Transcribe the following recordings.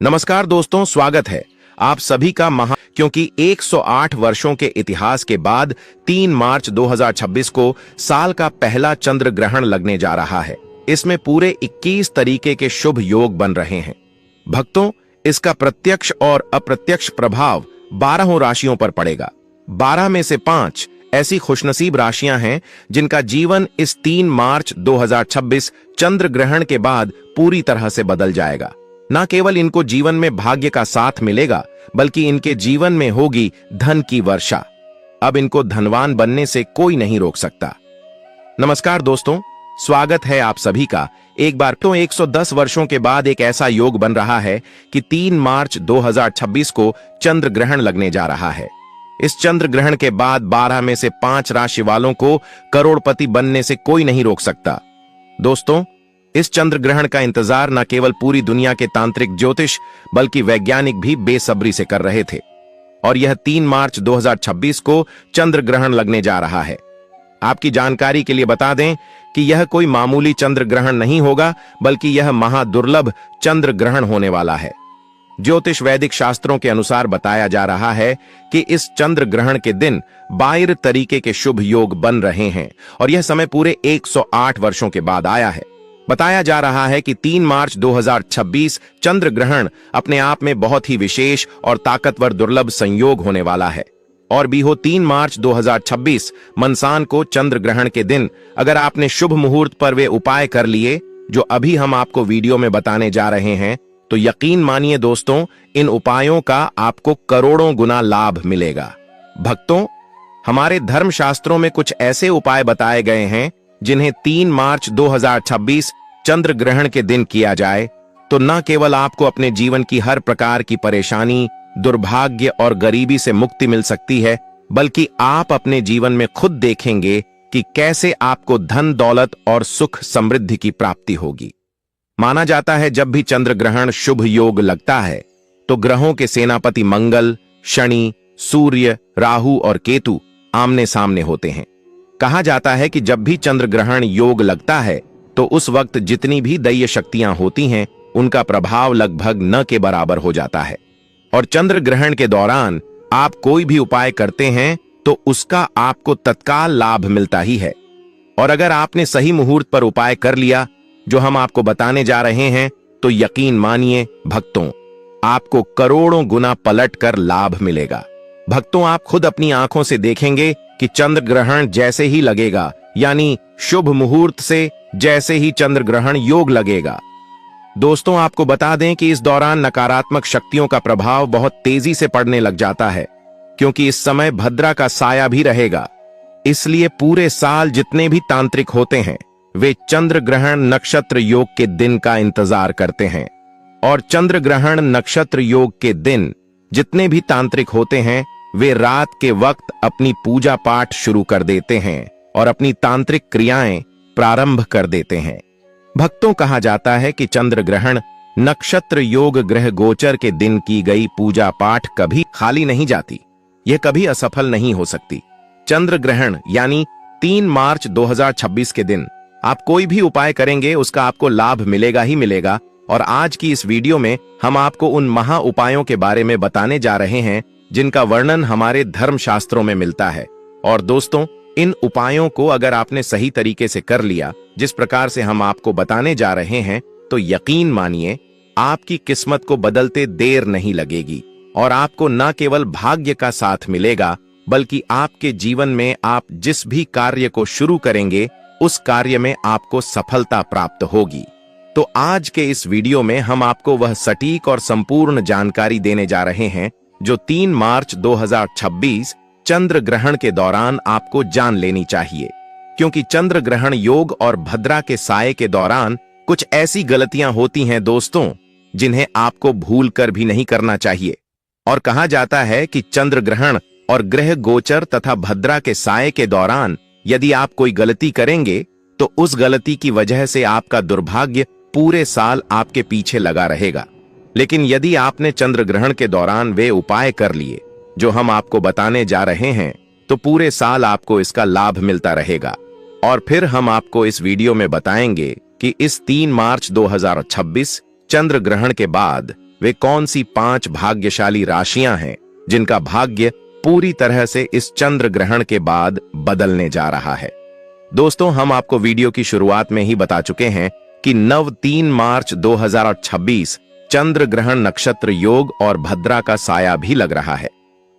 नमस्कार दोस्तों, स्वागत है आप सभी का क्योंकि 108 वर्षों के इतिहास के बाद 3 मार्च 2026 को साल का पहला चंद्र ग्रहण लगने जा रहा है। इसमें पूरे 21 तरीके के शुभ योग बन रहे हैं। भक्तों, इसका प्रत्यक्ष और अप्रत्यक्ष प्रभाव 12 राशियों पर पड़ेगा। 12 में से 5 ऐसी खुशनसीब राशियां हैं जिनका जीवन इस 3 मार्च 2026 चंद्र ग्रहण के बाद पूरी तरह से बदल जाएगा। न केवल इनको जीवन में भाग्य का साथ मिलेगा, बल्कि इनके जीवन में होगी धन की वर्षा। अब इनको धनवान बनने से कोई नहीं रोक सकता। नमस्कार दोस्तों, स्वागत है आप सभी का एक बार तो 110 वर्षों के बाद एक ऐसा योग बन रहा है कि 3 मार्च 2026 को चंद्र ग्रहण लगने जा रहा है। इस चंद्र ग्रहण के बाद 12 में से 5 राशि वालों को करोड़पति बनने से कोई नहीं रोक सकता। दोस्तों, इस चंद्र ग्रहण का इंतजार न केवल पूरी दुनिया के तांत्रिक ज्योतिष बल्कि वैज्ञानिक भी बेसब्री से कर रहे थे। और यह 3 मार्च 2026 को चंद्र ग्रहण लगने जा रहा है। आपकी जानकारी के लिए बता दें कि यह कोई मामूली चंद्र ग्रहण नहीं होगा, बल्कि यह महादुर्लभ चंद्र ग्रहण होने वाला है। ज्योतिष वैदिक शास्त्रों के अनुसार बताया जा रहा है कि इस चंद्र ग्रहण के दिन 12 तरीके के शुभ योग बन रहे हैं और यह समय पूरे 108 वर्षों के बाद आया है। बताया जा रहा है कि 3 मार्च 2026 चंद्र ग्रहण अपने आप में बहुत ही विशेष और ताकतवर दुर्लभ संयोग होने वाला है। और भी हो 3 मार्च 2026 मनसान को चंद्र ग्रहण के दिन अगर आपने शुभ मुहूर्त पर वे उपाय कर लिए जो अभी हम आपको वीडियो में बताने जा रहे हैं, तो यकीन मानिए दोस्तों, इन उपायों का आपको करोड़ों गुना लाभ मिलेगा। भक्तों, हमारे धर्मशास्त्रों में कुछ ऐसे उपाय बताए गए हैं जिन्हें 3 मार्च 2026 चंद्र ग्रहण के दिन किया जाए तो न केवल आपको अपने जीवन की हर प्रकार की परेशानी, दुर्भाग्य और गरीबी से मुक्ति मिल सकती है, बल्कि आप अपने जीवन में खुद देखेंगे कि कैसे आपको धन, दौलत और सुख समृद्धि की प्राप्ति होगी। माना जाता है जब भी चंद्र ग्रहण शुभ योग लगता है तो ग्रहों के सेनापति मंगल, शनि, सूर्य, राहु और केतु आमने सामने होते हैं। कहा जाता है कि जब भी चंद्र ग्रहण योग लगता है तो उस वक्त जितनी भी दैवीय शक्तियां होती हैं उनका प्रभाव लगभग न के बराबर हो जाता है। और चंद्र ग्रहण के दौरान आप कोई भी उपाय करते हैं तो उसका आपको तत्काल लाभ मिलता ही है। और अगर आपने सही मुहूर्त पर उपाय कर लिया जो हम आपको बताने जा रहे हैं, तो यकीन मानिए भक्तों, आपको करोड़ों गुना पलट कर लाभ मिलेगा। भक्तों, आप खुद अपनी आंखों से देखेंगे कि चंद्र ग्रहण जैसे ही लगेगा, यानी शुभ मुहूर्त से जैसे ही चंद्र ग्रहण योग लगेगा। दोस्तों, आपको बता दें कि इस दौरान नकारात्मक शक्तियों का प्रभाव बहुत तेजी से पड़ने लग जाता है, क्योंकि इस समय भद्रा का साया भी रहेगा। इसलिए पूरे साल जितने भी तांत्रिक होते हैं वे चंद्र ग्रहण नक्षत्र योग के दिन का इंतजार करते हैं। और चंद्र ग्रहण नक्षत्र योग के दिन जितने भी तांत्रिक होते हैं वे रात के वक्त अपनी पूजा पाठ शुरू कर देते हैं और अपनी तांत्रिक क्रियाएं प्रारंभ कर देते हैं। भक्तों, कहा जाता है कि चंद्र ग्रहण नक्षत्र योग ग्रह गोचर के दिन की गई पूजा पाठ कभी खाली नहीं जाती, यह कभी असफल नहीं हो सकती। चंद्र ग्रहण यानी 3 मार्च 2026 के दिन आप कोई भी उपाय करेंगे उसका आपको लाभ मिलेगा ही मिलेगा। और आज की इस वीडियो में हम आपको उन महा उपायों के बारे में बताने जा रहे हैं जिनका वर्णन हमारे धर्मशास्त्रों में मिलता है। और दोस्तों, इन उपायों को अगर आपने सही तरीके से कर लिया जिस प्रकार से हम आपको बताने जा रहे हैं, तो यकीन मानिए आपकी किस्मत को बदलते देर नहीं लगेगी और आपको न केवल भाग्य का साथ मिलेगा, बल्कि आपके जीवन में आप जिस भी कार्य को शुरू करेंगे उस कार्य में आपको सफलता प्राप्त होगी। तो आज के इस वीडियो में हम आपको वह सटीक और संपूर्ण जानकारी देने जा रहे हैं जो 3 मार्च 2026 चंद्र ग्रहण के दौरान आपको जान लेनी चाहिए। क्योंकि चंद्र ग्रहण योग और भद्रा के साये के दौरान कुछ ऐसी गलतियां होती हैं दोस्तों जिन्हें आपको भूल कर भी नहीं करना चाहिए। और कहा जाता है कि चंद्र ग्रहण और ग्रह गोचर तथा भद्रा के साये के दौरान यदि आप कोई गलती करेंगे तो उस गलती की वजह से आपका दुर्भाग्य पूरे साल आपके पीछे लगा रहेगा। लेकिन यदि आपने चंद्र ग्रहण के दौरान वे उपाय कर लिए जो हम आपको बताने जा रहे हैं, तो पूरे साल आपको इसका लाभ मिलता रहेगा। और फिर हम आपको इस वीडियो में बताएंगे कि इस 3 मार्च 2026 चंद्र ग्रहण के बाद वे कौन सी 5 भाग्यशाली राशियां हैं जिनका भाग्य पूरी तरह से इस चंद्र ग्रहण के बाद बदलने जा रहा है। दोस्तों, हम आपको वीडियो की शुरुआत में ही बता चुके हैं कि 3 मार्च 2026 चंद्र ग्रहण नक्षत्र योग और भद्रा का साया भी लग रहा है।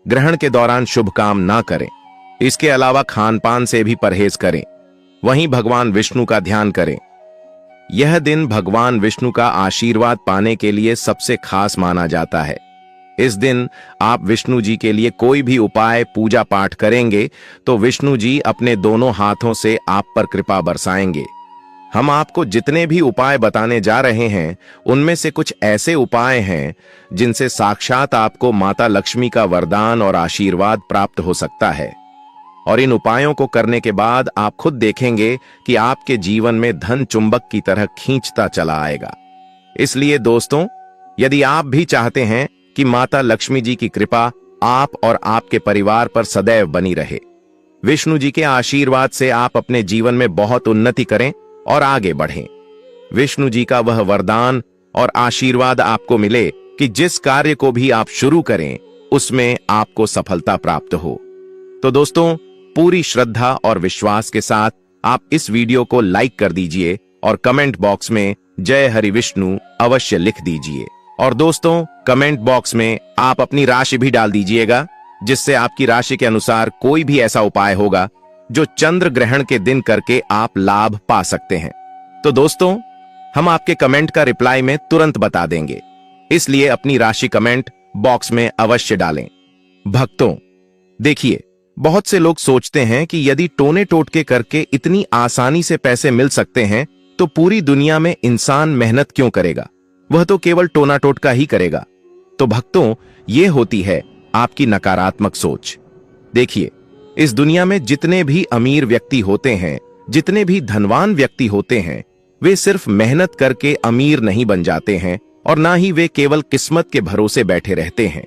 ग्रहण के दौरान शुभ काम ना करें। इसके अलावा खान पान से भी परहेज करें। वहीं भगवान विष्णु का ध्यान करें। यह दिन भगवान विष्णु का आशीर्वाद पाने के लिए सबसे खास माना जाता है। इस दिन आप विष्णु जी के लिए कोई भी उपाय पूजा पाठ करेंगे तो विष्णु जी अपने दोनों हाथों से आप पर कृपा बरसाएंगे। हम आपको जितने भी उपाय बताने जा रहे हैं उनमें से कुछ ऐसे उपाय हैं जिनसे साक्षात आपको माता लक्ष्मी का वरदान और आशीर्वाद प्राप्त हो सकता है। और इन उपायों को करने के बाद आप खुद देखेंगे कि आपके जीवन में धन चुंबक की तरह खींचता चला आएगा। इसलिए दोस्तों, यदि आप भी चाहते हैं कि माता लक्ष्मी जी की कृपा आप और आपके परिवार पर सदैव बनी रहे, विष्णु जी के आशीर्वाद से आप अपने जीवन में बहुत उन्नति करें और आगे बढ़ें, विष्णु जी का वह वरदान और आशीर्वाद आपको मिले कि जिस कार्य को भी आप शुरू करें उसमें आपको सफलता प्राप्त हो, तो दोस्तों पूरी श्रद्धा और विश्वास के साथ आप इस वीडियो को लाइक कर दीजिए और कमेंट बॉक्स में जय हरि विष्णु अवश्य लिख दीजिए। और दोस्तों, कमेंट बॉक्स में आप अपनी राशि भी डाल दीजिएगा, जिससे आपकी राशि के अनुसार कोई भी ऐसा उपाय होगा जो चंद्र ग्रहण के दिन करके आप लाभ पा सकते हैं। तो दोस्तों, हम आपके कमेंट का रिप्लाई में तुरंत बता देंगे, इसलिए अपनी राशि कमेंट बॉक्स में अवश्य डालें। भक्तों, देखिए, बहुत से लोग सोचते हैं कि यदि टोने टोटके करके इतनी आसानी से पैसे मिल सकते हैं तो पूरी दुनिया में इंसान मेहनत क्यों करेगा, वह तो केवल टोना टोटका ही करेगा। तो भक्तों, यह होती है आपकी नकारात्मक सोच। देखिए, इस दुनिया में जितने भी अमीर व्यक्ति होते हैं, जितने भी धनवान व्यक्ति होते हैं, वे सिर्फ मेहनत करके अमीर नहीं बन जाते हैं और ना ही वे केवल किस्मत के भरोसे बैठे रहते हैं।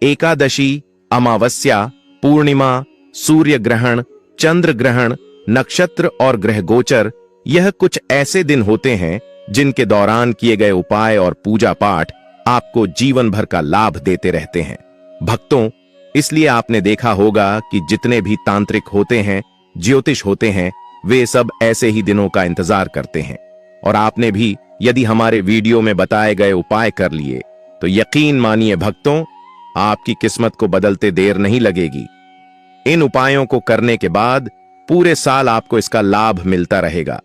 एकादशी, अमावस्या, पूर्णिमा, सूर्य ग्रहण, चंद्र ग्रहण, नक्षत्र और ग्रह गोचर, यह कुछ ऐसे दिन होते हैं जिनके दौरान किए गए उपाय और पूजा पाठ आपको जीवन भर का लाभ देते रहते हैं। भक्तों, इसलिए आपने देखा होगा कि जितने भी तांत्रिक होते हैं, ज्योतिष होते हैं, वे सब ऐसे ही दिनों का इंतजार करते हैं। और आपने भी यदि हमारे वीडियो में बताए गए उपाय कर लिए तो यकीन मानिए भक्तों, आपकी किस्मत को बदलते देर नहीं लगेगी। इन उपायों को करने के बाद पूरे साल आपको इसका लाभ मिलता रहेगा।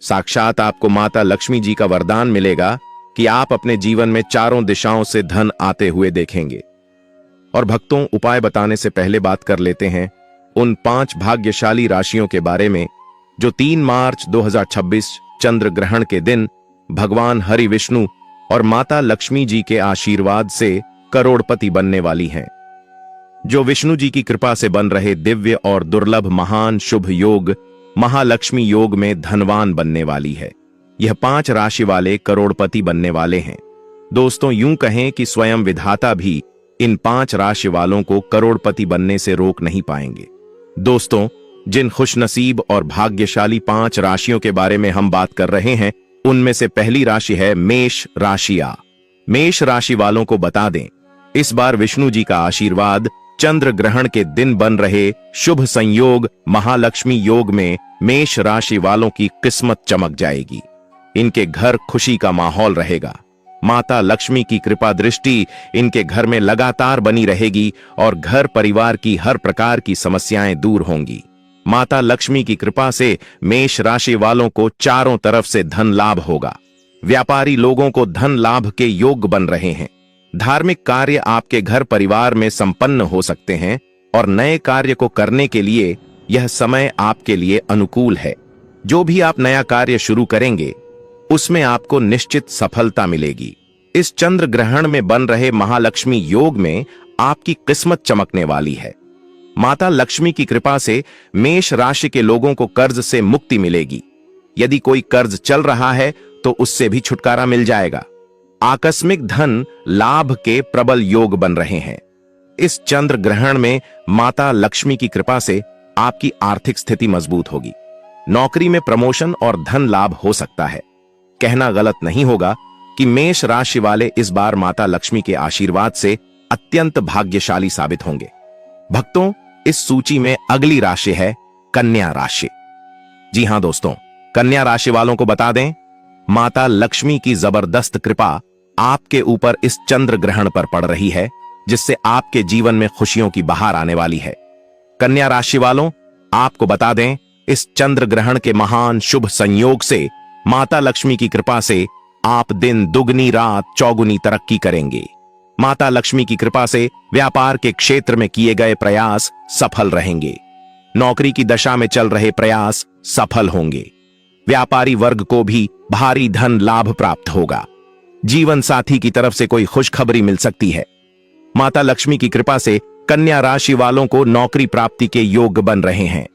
साक्षात आपको माता लक्ष्मी जी का वरदान मिलेगा कि आप अपने जीवन में चारों दिशाओं से धन आते हुए देखेंगे। और भक्तों, उपाय बताने से पहले बात कर लेते हैं उन 5 भाग्यशाली राशियों के बारे में जो 3 मार्च 2026 चंद्र ग्रहण के दिन भगवान हरि विष्णु और माता लक्ष्मी जी के आशीर्वाद से करोड़पति बनने वाली हैं। जो विष्णु जी की कृपा से बन रहे दिव्य और दुर्लभ महान शुभ योग महालक्ष्मी योग में धनवान बनने वाली है। यह 5 राशि वाले करोड़पति बनने वाले हैं। दोस्तों, यूं कहें कि स्वयं विधाता भी इन 5 राशि वालों को करोड़पति बनने से रोक नहीं पाएंगे। दोस्तों, जिन खुशनसीब और भाग्यशाली 5 राशियों के बारे में हम बात कर रहे हैं, उनमें से पहली राशि है मेष राशिया। मेष राशि वालों को बता दें, इस बार विष्णु जी का आशीर्वाद चंद्र ग्रहण के दिन बन रहे शुभ संयोग महालक्ष्मी योग में मेष राशि वालों की किस्मत चमक जाएगी। इनके घर खुशी का माहौल रहेगा। माता लक्ष्मी की कृपा दृष्टि इनके घर में लगातार बनी रहेगी और घर परिवार की हर प्रकार की समस्याएं दूर होंगी। माता लक्ष्मी की कृपा से मेष राशि वालों को चारों तरफ से धन लाभ होगा। व्यापारी लोगों को धन लाभ के योग बन रहे हैं। धार्मिक कार्य आपके घर परिवार में संपन्न हो सकते हैं और नए कार्य को करने के लिए यह समय आपके लिए अनुकूल है। जो भी आप नया कार्य शुरू करेंगे उसमें आपको निश्चित सफलता मिलेगी। इस चंद्र ग्रहण में बन रहे महालक्ष्मी योग में आपकी किस्मत चमकने वाली है। माता लक्ष्मी की कृपा से मेष राशि के लोगों को कर्ज से मुक्ति मिलेगी। यदि कोई कर्ज चल रहा है तो उससे भी छुटकारा मिल जाएगा। आकस्मिक धन लाभ के प्रबल योग बन रहे हैं। इस चंद्र ग्रहण में माता लक्ष्मी की कृपा से आपकी आर्थिक स्थिति मजबूत होगी। नौकरी में प्रमोशन और धन लाभ हो सकता है। कहना गलत नहीं होगा कि मेष राशि वाले इस बार माता लक्ष्मी के आशीर्वाद से अत्यंत भाग्यशाली साबित होंगे। भक्तों, इस सूची में अगली राशि है कन्या राशि। जी हां दोस्तों, कन्या राशि वालों को बता दें, माता लक्ष्मी की जबरदस्त कृपा आपके ऊपर इस चंद्र ग्रहण पर पड़ रही है, जिससे आपके जीवन में खुशियों की बहार आने वाली है। कन्या राशि वालों, आपको बता दें, इस चंद्र ग्रहण के महान शुभ संयोग से माता लक्ष्मी की कृपा से आप दिन दुगनी रात चौगुनी तरक्की करेंगे। माता लक्ष्मी की कृपा से व्यापार के क्षेत्र में किए गए प्रयास सफल रहेंगे। नौकरी की दशा में चल रहे प्रयास सफल होंगे। व्यापारी वर्ग को भी भारी धन लाभ प्राप्त होगा। जीवन साथी की तरफ से कोई खुशखबरी मिल सकती है। माता लक्ष्मी की कृपा से कन्या राशि वालों को नौकरी प्राप्ति के योग बन रहे हैं।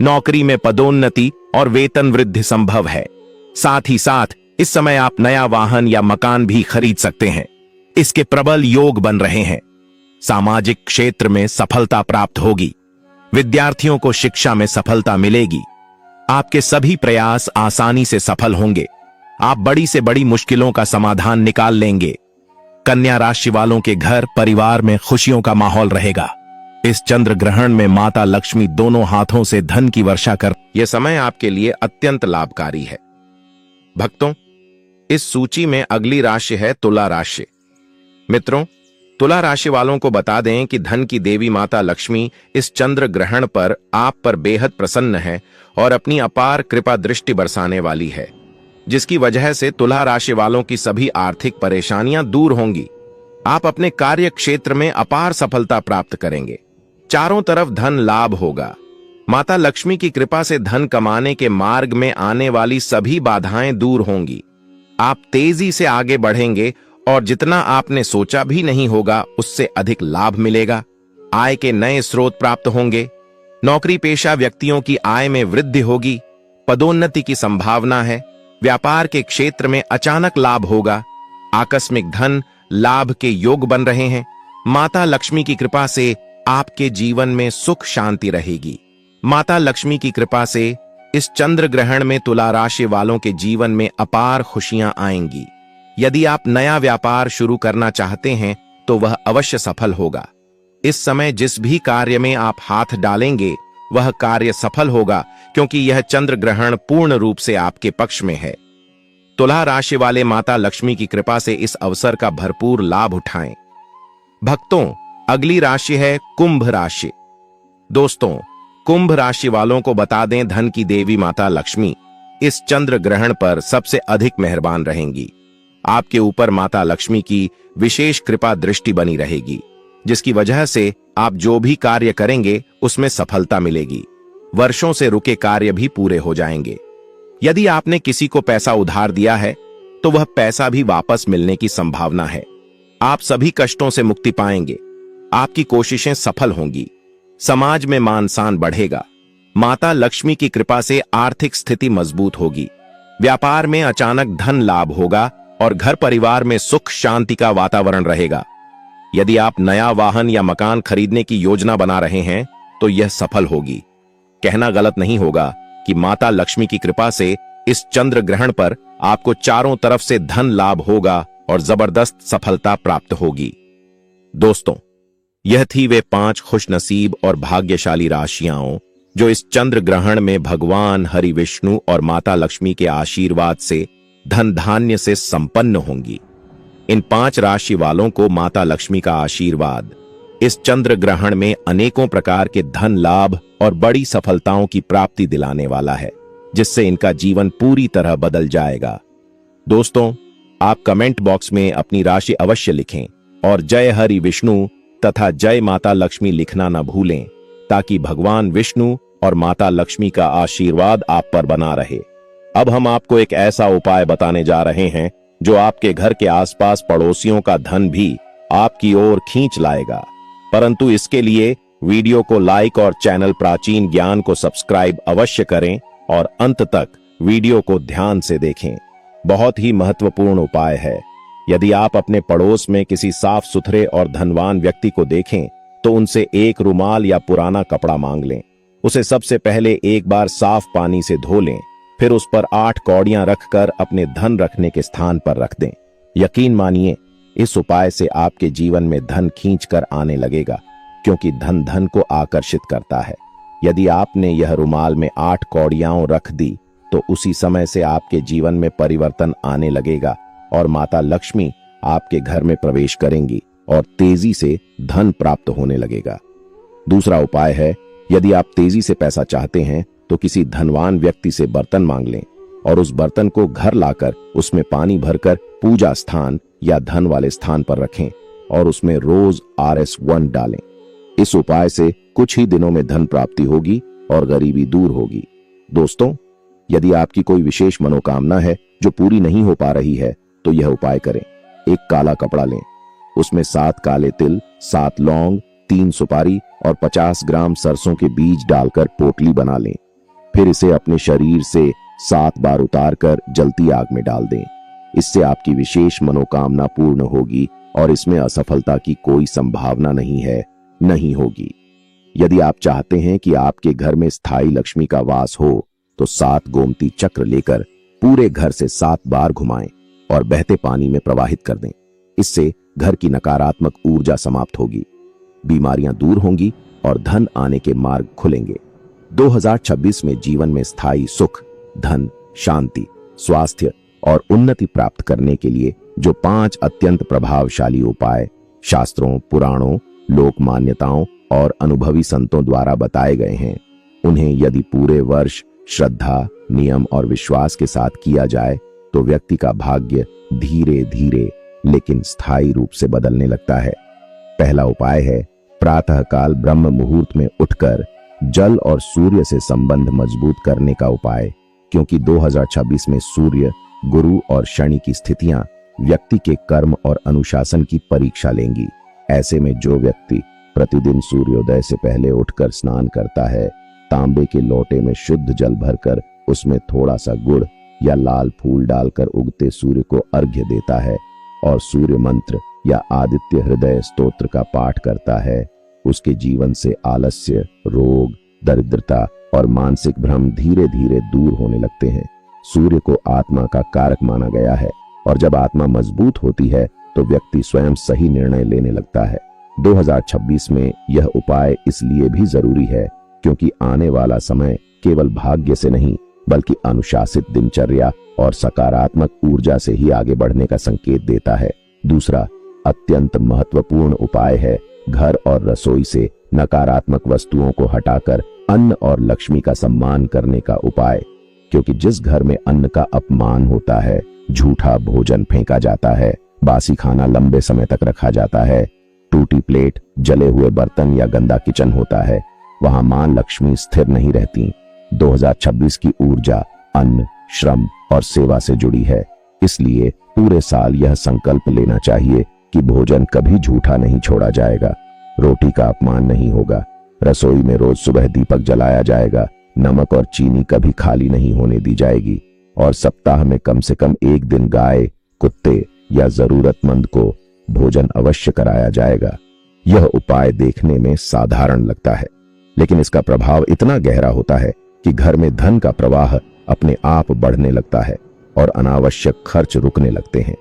नौकरी में पदोन्नति और वेतन वृद्धि संभव है। साथ ही साथ इस समय आप नया वाहन या मकान भी खरीद सकते हैं। इसके प्रबल योग बन रहे हैं। सामाजिक क्षेत्र में सफलता प्राप्त होगी। विद्यार्थियों को शिक्षा में सफलता मिलेगी। आपके सभी प्रयास आसानी से सफल होंगे। आप बड़ी से बड़ी मुश्किलों का समाधान निकाल लेंगे। कन्या राशि वालों के घर परिवार में खुशियों का माहौल रहेगा। इस चंद्र ग्रहण में माता लक्ष्मी दोनों हाथों से धन की वर्षा कर यह समय आपके लिए अत्यंत लाभकारी है। भक्तों, इस सूची में अगली राशि है तुला राशि। मित्रों, तुला राशि वालों को बता दें कि धन की देवी माता लक्ष्मी इस चंद्र ग्रहण पर आप पर बेहद प्रसन्न है और अपनी अपार कृपा दृष्टि बरसाने वाली है, जिसकी वजह से तुला राशि वालों की सभी आर्थिक परेशानियां दूर होंगी। आप अपने कार्य क्षेत्र में अपार सफलता प्राप्त करेंगे। चारों तरफ धन लाभ होगा। माता लक्ष्मी की कृपा से धन कमाने के मार्ग में आने वाली सभी बाधाएं दूर होंगी। आप तेजी से आगे बढ़ेंगे और जितना आपने सोचा भी नहीं होगा उससे अधिक लाभ मिलेगा। आय के नए स्रोत प्राप्त होंगे। नौकरी पेशा व्यक्तियों की आय में वृद्धि होगी। पदोन्नति की संभावना है। व्यापार के क्षेत्र में अचानक लाभ होगा। आकस्मिक धन लाभ के योग बन रहे हैं। माता लक्ष्मी की कृपा से आपके जीवन में सुख शांति रहेगी। माता लक्ष्मी की कृपा से इस चंद्र ग्रहण में तुला राशि वालों के जीवन में अपार खुशियां आएंगी। यदि आप नया व्यापार शुरू करना चाहते हैं तो वह अवश्य सफल होगा। इस समय जिस भी कार्य में आप हाथ डालेंगे वह कार्य सफल होगा, क्योंकि यह चंद्र ग्रहण पूर्ण रूप से आपके पक्ष में है। तुला राशि वाले माता लक्ष्मी की कृपा से इस अवसर का भरपूर लाभ उठाएं। भक्तों, अगली राशि है कुंभ राशि। दोस्तों, कुंभ राशि वालों को बता दें, धन की देवी माता लक्ष्मी इस चंद्र ग्रहण पर सबसे अधिक मेहरबान रहेंगी। आपके ऊपर माता लक्ष्मी की विशेष कृपा दृष्टि बनी रहेगी, जिसकी वजह से आप जो भी कार्य करेंगे उसमें सफलता मिलेगी। वर्षों से रुके कार्य भी पूरे हो जाएंगे। यदि आपने किसी को पैसा उधार दिया है तो वह पैसा भी वापस मिलने की संभावना है। आप सभी कष्टों से मुक्ति पाएंगे। आपकी कोशिशें सफल होंगी। समाज में मान सम्मान बढ़ेगा। माता लक्ष्मी की कृपा से आर्थिक स्थिति मजबूत होगी। व्यापार में अचानक धन लाभ होगा और घर परिवार में सुख शांति का वातावरण रहेगा। यदि आप नया वाहन या मकान खरीदने की योजना बना रहे हैं तो यह सफल होगी। कहना गलत नहीं होगा कि माता लक्ष्मी की कृपा से इस चंद्र ग्रहण पर आपको चारों तरफ से धन लाभ होगा और जबरदस्त सफलता प्राप्त होगी। दोस्तों, यह थी वे 5 खुशनसीब और भाग्यशाली राशियां जो इस चंद्र ग्रहण में भगवान हरि विष्णु और माता लक्ष्मी के आशीर्वाद से धन धान्य से संपन्न होंगी। इन 5 राशि वालों को माता लक्ष्मी का आशीर्वाद इस चंद्र ग्रहण में अनेकों प्रकार के धन लाभ और बड़ी सफलताओं की प्राप्ति दिलाने वाला है, जिससे इनका जीवन पूरी तरह बदल जाएगा। दोस्तों, आप कमेंट बॉक्स में अपनी राशि अवश्य लिखें और जय हरि विष्णु तथा जय माता लक्ष्मी लिखना न भूलें, ताकि भगवान विष्णु और माता लक्ष्मी का आशीर्वाद आप पर बना रहे। अब हम आपको एक ऐसा उपाय बताने जा रहे हैं जो आपके घर के आसपास पड़ोसियों का धन भी आपकी ओर खींच लाएगा। परंतु इसके लिए वीडियो को लाइक और चैनल प्राचीन ज्ञान को सब्सक्राइब अवश्य करें और अंत तक वीडियो को ध्यान से देखें। बहुत ही महत्वपूर्ण उपाय है। यदि आप अपने पड़ोस में किसी साफ सुथरे और धनवान व्यक्ति को देखें तो उनसे एक रुमाल या पुराना कपड़ा मांग लें। उसे सबसे पहले एक बार साफ पानी से धो लें, फिर उस पर 8 कौड़ियां रखकर अपने धन रखने के स्थान पर रख दें। यकीन मानिए, इस उपाय से आपके जीवन में धन खींच कर आने लगेगा, क्योंकि धन धन को आकर्षित करता है। यदि आपने यह रुमाल में 8 कौड़ियां रख दी तो उसी समय से आपके जीवन में परिवर्तन आने लगेगा और माता लक्ष्मी आपके घर में प्रवेश करेंगी और तेजी से धन प्राप्त होने लगेगा। दूसरा उपाय है, यदि आप तेजी से पैसा चाहते हैं तो किसी धनवान व्यक्ति से बर्तन मांग लें और उस बर्तन को घर लाकर उसमें पानी भरकर पूजा स्थान या धन वाले स्थान पर रखें और उसमें रोज RS1 डालें। इस उपाय से कुछ ही दिनों में धन प्राप्ति होगी और गरीबी दूर होगी। दोस्तों, यदि आपकी कोई विशेष मनोकामना है जो पूरी नहीं हो पा रही है तो यह उपाय करें। एक काला कपड़ा लें, उसमें 7 काले तिल, 7 लौंग, 3 सुपारी और 50 ग्राम सरसों के बीज डालकर पोटली बना लें। फिर इसे अपने शरीर से 7 बार उतार कर जलती आग में डाल दें। इससे आपकी विशेष मनोकामना पूर्ण होगी और इसमें असफलता की कोई संभावना नहीं होगी। यदि आप चाहते हैं कि आपके घर में स्थायी लक्ष्मी का वास हो तो 7 गोमती चक्र लेकर पूरे घर से 7 बार घुमाएं और बहते पानी में प्रवाहित कर दें। इससे घर की नकारात्मक ऊर्जा समाप्त होगी, बीमारियां दूर होंगी और धन आने के मार्ग खुलेंगे। 2026 में जीवन में स्थायी सुख, धन, शांति, स्वास्थ्य और उन्नति प्राप्त करने के लिए जो 5 अत्यंत प्रभावशाली उपाय शास्त्रों, पुराणों, लोक मान्यताओं और अनुभवी संतों द्वारा बताए गए हैं, उन्हें यदि पूरे वर्ष श्रद्धा, नियम और विश्वास के साथ किया जाए तो व्यक्ति का भाग्य धीरे धीरे लेकिन स्थायी रूप से बदलने लगता है। पहला उपाय है प्रातःकाल ब्रह्म मुहूर्त में उठकर जल और सूर्य से संबंध मजबूत करने का उपाय, क्योंकि 2026 में सूर्य, गुरु और शनि की स्थितियां व्यक्ति के कर्म और अनुशासन की परीक्षा लेंगी। ऐसे में जो व्यक्ति प्रतिदिन सूर्योदय से पहले उठकर स्नान करता है, तांबे के लोटे में शुद्ध जल भरकर उसमें थोड़ा सा गुड़ या लाल फूल डालकर उगते सूर्य को अर्घ्य देता है और सूर्य मंत्र या आदित्य हृदय स्तोत्र का पाठ करता है, उसके जीवन से आलस्य, रोग, दरिद्रता और मानसिक भ्रम धीरे धीरे दूर होने लगते हैं। सूर्य को आत्मा का कारक माना गया है और जब आत्मा मजबूत होती है तो व्यक्ति स्वयं सही निर्णय लेने लगता है। 2026 में यह उपाय इसलिए भी जरूरी है क्योंकि आने वाला समय केवल भाग्य से नहीं बल्कि अनुशासित दिनचर्या और सकारात्मक ऊर्जा से ही आगे बढ़ने का संकेत देता है। दूसरा अत्यंत महत्वपूर्ण उपाय है घर और रसोई से नकारात्मक वस्तुओं को हटाकर अन्न और लक्ष्मी का सम्मान करने का उपाय, क्योंकि जिस घर में अन्न का अपमान होता है, झूठा भोजन फेंका जाता है, बासी खाना लंबे समय तक रखा जाता है, टूटी प्लेट, जले हुए बर्तन या गंदा किचन होता है, वहां मां लक्ष्मी स्थिर नहीं रहती। 2026 की ऊर्जा अन्न, श्रम और सेवा से जुड़ी है, इसलिए पूरे साल यह संकल्प लेना चाहिए कि भोजन कभी झूठा नहीं छोड़ा जाएगा, रोटी का अपमान नहीं होगा, रसोई में रोज सुबह दीपक जलाया जाएगा, नमक और चीनी कभी खाली नहीं होने दी जाएगी और सप्ताह में कम से कम एक दिन गाय, कुत्ते या जरूरतमंद को भोजन अवश्य कराया जाएगा। यह उपाय देखने में साधारण लगता है, लेकिन इसका प्रभाव इतना गहरा होता है कि घर में धन का प्रवाह अपने आप बढ़ने लगता है और अनावश्यक खर्च रुकने लगते हैं।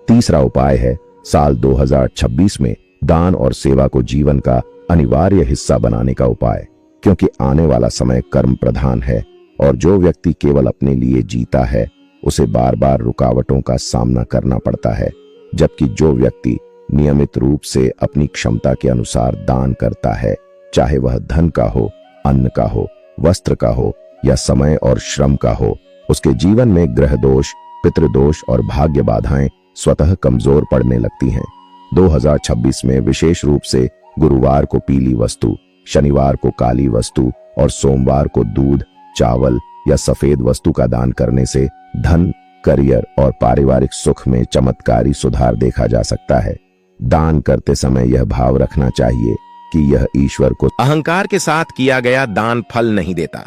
तीसरा उपाय है साल 2026 में दान और सेवा को जीवन का अनिवार्य हिस्सा बनाने का उपाय, क्योंकि आने वाला समय कर्म प्रधान है और जो व्यक्ति केवल अपने लिए जीता है उसे बार बार रुकावटों का सामना करना पड़ता है, जबकि जो व्यक्ति नियमित रूप से अपनी क्षमता के अनुसार दान करता है, चाहे वह धन का हो, अन्न का हो, वस्त्र का हो या समय और श्रम का हो, उसके जीवन में ग्रह दोष, पितृदोष और भाग्य बाधाएं स्वतः कमजोर पड़ने लगती हैं। 2026 में विशेष रूप से गुरुवार को पीली वस्तु, शनिवार को काली वस्तु और सोमवार को दूध, चावल या सफेद वस्तु का दान करने से धन, करियर और पारिवारिक सुख में चमत्कारी सुधार देखा जा सकता है। दान करते समय यह भाव रखना चाहिए कि यह ईश्वर को अहंकार के साथ किया गया दान फल नहीं देता,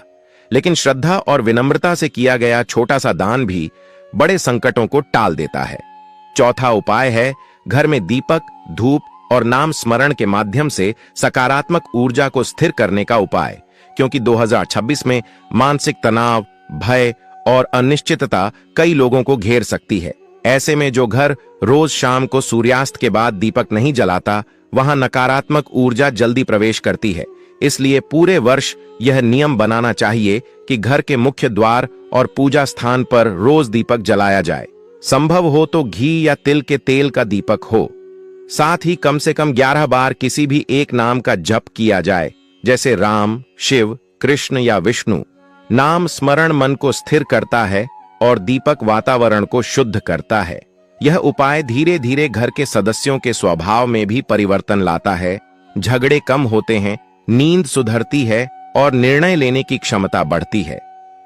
लेकिन श्रद्धा और विनम्रता से किया गया छोटा सा दान भी बड़े संकटों को टाल देता है। चौथा उपाय है घर में दीपक, धूप और नाम स्मरण के माध्यम से सकारात्मक ऊर्जा को स्थिर करने का उपाय, क्योंकि 2026 में मानसिक तनाव, भय और अनिश्चितता कई लोगों को घेर सकती है। ऐसे में जो घर रोज शाम को सूर्यास्त के बाद दीपक नहीं जलाता, वहां नकारात्मक ऊर्जा जल्दी प्रवेश करती है। इसलिए पूरे वर्ष यह नियम बनाना चाहिए कि घर के मुख्य द्वार और पूजा स्थान पर रोज दीपक जलाया जाए। संभव हो तो घी या तिल के तेल का दीपक हो। साथ ही कम से कम 11 बार किसी भी एक नाम का जप किया जाए, जैसे राम, शिव, कृष्ण या विष्णु। नाम स्मरण मन को स्थिर करता है और दीपक वातावरण को शुद्ध करता है। यह उपाय धीरे धीरे घर के सदस्यों के स्वभाव में भी परिवर्तन लाता है। झगड़े कम होते हैं, नींद सुधरती है और निर्णय लेने की क्षमता बढ़ती है।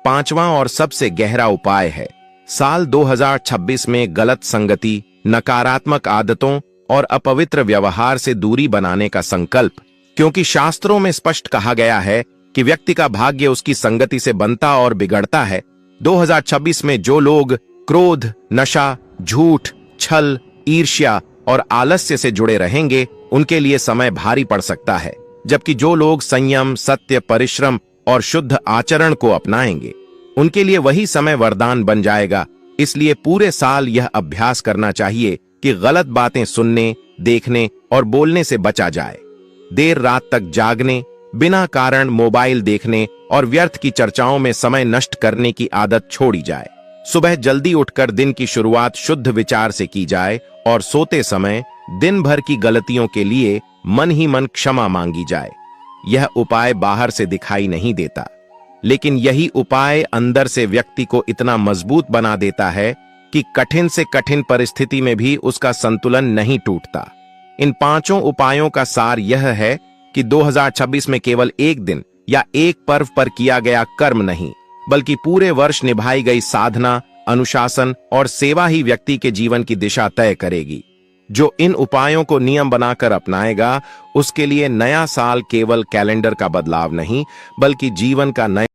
5वां और सबसे गहरा उपाय है साल 2026 में गलत संगति, नकारात्मक आदतों और अपवित्र व्यवहार से दूरी बनाने का संकल्प। क्योंकि शास्त्रों में स्पष्ट कहा गया है कि व्यक्ति का भाग्य उसकी संगति से बनता और बिगड़ता है। 2026 में जो लोग क्रोध, नशा, झूठ, छल, ईर्ष्या और आलस्य से जुड़े रहेंगे, उनके लिए समय भारी पड़ सकता है। जबकि जो लोग संयम, सत्य, परिश्रम और शुद्ध आचरण को अपनाएंगे, उनके लिए वही समय वरदान बन जाएगा। इसलिए पूरे साल यह अभ्यास करना चाहिए कि गलत बातें सुनने, देखने और बोलने से बचा जाए। देर रात तक जागने, बिना कारण मोबाइल देखने और व्यर्थ की चर्चाओं में समय नष्ट करने की आदत छोड़ी जाए। सुबह जल्दी उठकर दिन की शुरुआत शुद्ध विचार से की जाए और सोते समय दिन भर की गलतियों के लिए मन ही मन क्षमा मांगी जाए। यह उपाय बाहर से दिखाई नहीं देता, लेकिन यही उपाय अंदर से व्यक्ति को इतना मजबूत बना देता है कि कठिन से कठिन परिस्थिति में भी उसका संतुलन नहीं टूटता। इन 5 उपायों का सार यह है कि 2026 में केवल एक दिन या एक पर्व पर किया गया कर्म नहीं, बल्कि पूरे वर्ष निभाई गई साधना, अनुशासन और सेवा ही व्यक्ति के जीवन की दिशा तय करेगी। जो इन उपायों को नियम बनाकर अपनाएगा, उसके लिए नया साल केवल कैलेंडर का बदलाव नहीं, बल्कि जीवन का नया